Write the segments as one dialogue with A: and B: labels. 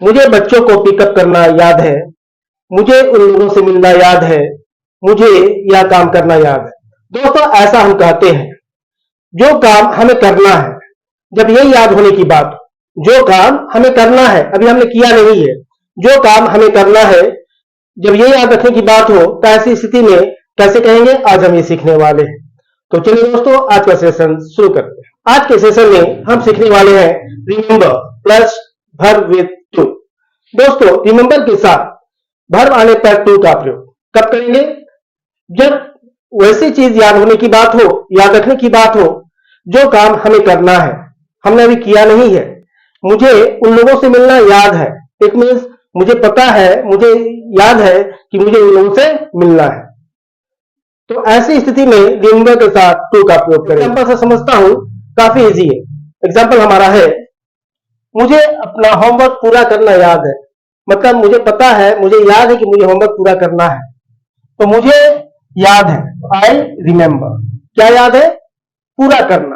A: मुझे बच्चों को पिकअप करना याद है, मुझे उन लोगों से मिलना याद है, मुझे यह काम करना याद है। दोस्तों, ऐसा हम कहते हैं जो काम हमें करना है, जब ये याद होने की बात हो, जो काम हमें करना है अभी हमने किया नहीं है, जो काम हमें करना है जब ये याद रखने की बात हो, तो ऐसी स्थिति में कैसे कहेंगे, आज हम ये सीखने वाले हैं। तो चलिए दोस्तों, आज का सेशन शुरू करते हैं। आज के सेशन में हम सीखने वाले हैं remember plus verb with two. दोस्तों, रिमेंबर के साथ वर्ब आने पर टू का प्रयोग कब करेंगे, जब वैसी चीज याद होने की बात हो, याद रखने की बात हो, जो काम हमें करना है, हमने अभी किया नहीं है। मुझे उन लोगों से मिलना याद है, इट मीन्स मुझे पता है, मुझे याद है कि मुझे उन लोगों से मिलना है। तो ऐसी स्थिति में रिमेंबर के साथ टू का प्रयोग करें। एग्जाम्पल से समझता हूं, काफी इजी है। एग्जाम्पल हमारा है, मुझे अपना होमवर्क पूरा करना याद है। मतलब मुझे पता है, मुझे याद है कि मुझे होमवर्क पूरा करना है, तो मुझे याद है, आई रिमेंबर। क्या याद है, पूरा करना,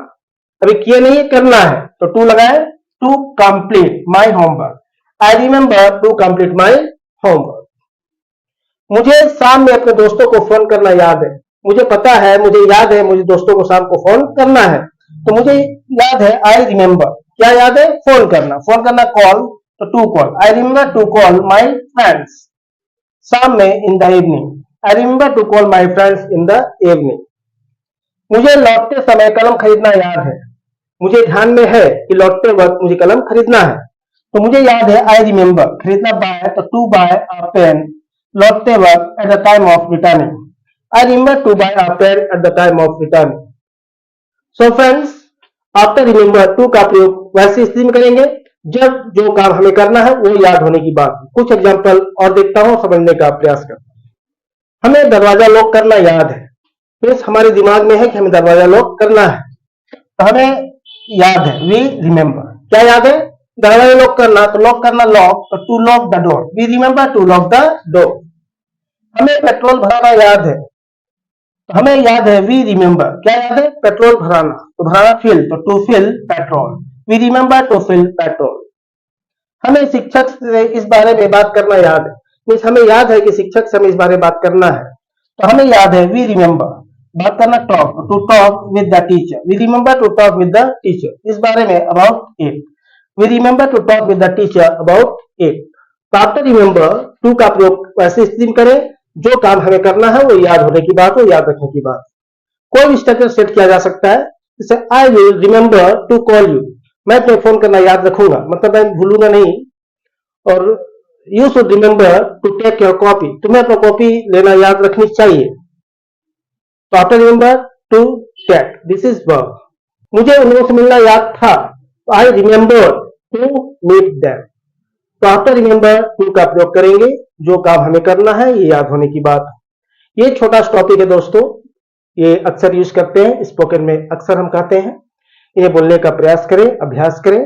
A: अभी किए नहीं है, करना है, तो टू लगाए, to complete my homework. I remember to complete my homework. मुझे शाम में अपने दोस्तों को फोन करना याद है। मुझे पता है, मुझे याद है, मुझे दोस्तों को शाम को फोन करना है, तो मुझे याद है, आई रिमेंबर। क्या याद है, फोन करना, फोन करना कॉल, तो to call. I remember to call my friends शाम में, in the evening. I remember to call my friends in the evening. मुझे लौटते समय कलम खरीदना याद है। मुझे ध्यान में है कि लौटते वक्त मुझे कलम खरीदना है, तो मुझे याद है, आई रिमेंबर। खरीदना बाय, तो टू बाय अ पेन लौटते वक्त, at the time of returning. I remember to buy a pen at the time of returning. So friends, after remember to का प्रयोग वैसी स्थिति में करेंगे जब जो काम हमें करना है वो याद होने की बात। कुछ एग्जाम्पल और देखता हूं, समझने का प्रयास करता हूं। हमें दरवाजा लॉक करना याद है, बस हमारे दिमाग में है कि हमें दरवाजा लॉक करना है, तो हमें याद है, वी रिमेंबर। क्या याद है, दरवाजा लॉक करना, तो लॉक करना लॉक, तो to lock the door. We remember to lock the door. हमें पेट्रोल भराना याद है, तो हमें याद है, वी रिमेंबर। क्या याद है, पेट्रोल भराना, तो भराना फिल, तो to fill petrol. We remember to fill petrol. हमें शिक्षक से इस बारे में बात करना याद है, मीन्स हमें याद है कि शिक्षक से हमें इस बारे में बात करना है, तो हमें याद है, वी रिमेंबर। बात करना talk, to talk with the teacher. We remember to talk with the teacher, इस बारे में, about it. We remember to talk with the teacher about it. तो आफ्टर रिमेंबर टू का प्रयोग वैसे स्थिति में करें जो काम हमें करना है वो याद होने की बात हो, याद रखने की बात। कोई भी स्ट्रक्चर सेट किया जा सकता है, जैसे I will remember to call you. मैं तुम्हें फोन करना याद रखूंगा, मतलब मैं भूलूंगा नहीं। और you should remember to take your copy. तुम्हें अपना कॉपी लेना याद रखनी चाहिए। तो after remember to take, this is verb. मुझे उन लोगों से मिलना याद था, तो I remember to meet them. तो आफ्टर रिमेंबर टू का प्रयोग करेंगे जो काम हमें करना है, ये याद होने की बात। ये छोटा टॉपिक है दोस्तों, ये अक्सर यूज करते हैं, स्पोकन में अक्सर हम कहते हैं। इन्हें बोलने का प्रयास करें, अभ्यास करें,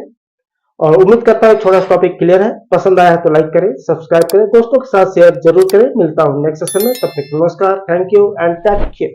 A: और उम्मीद करता हूं छोटा टॉपिक क्लियर है। पसंद आया है तो लाइक करें, सब्सक्राइब करें, दोस्तों के साथ शेयर जरूर करें। मिलता हूं नेक्स्ट सेशन में, तब तक नमस्कार, thank you and take care.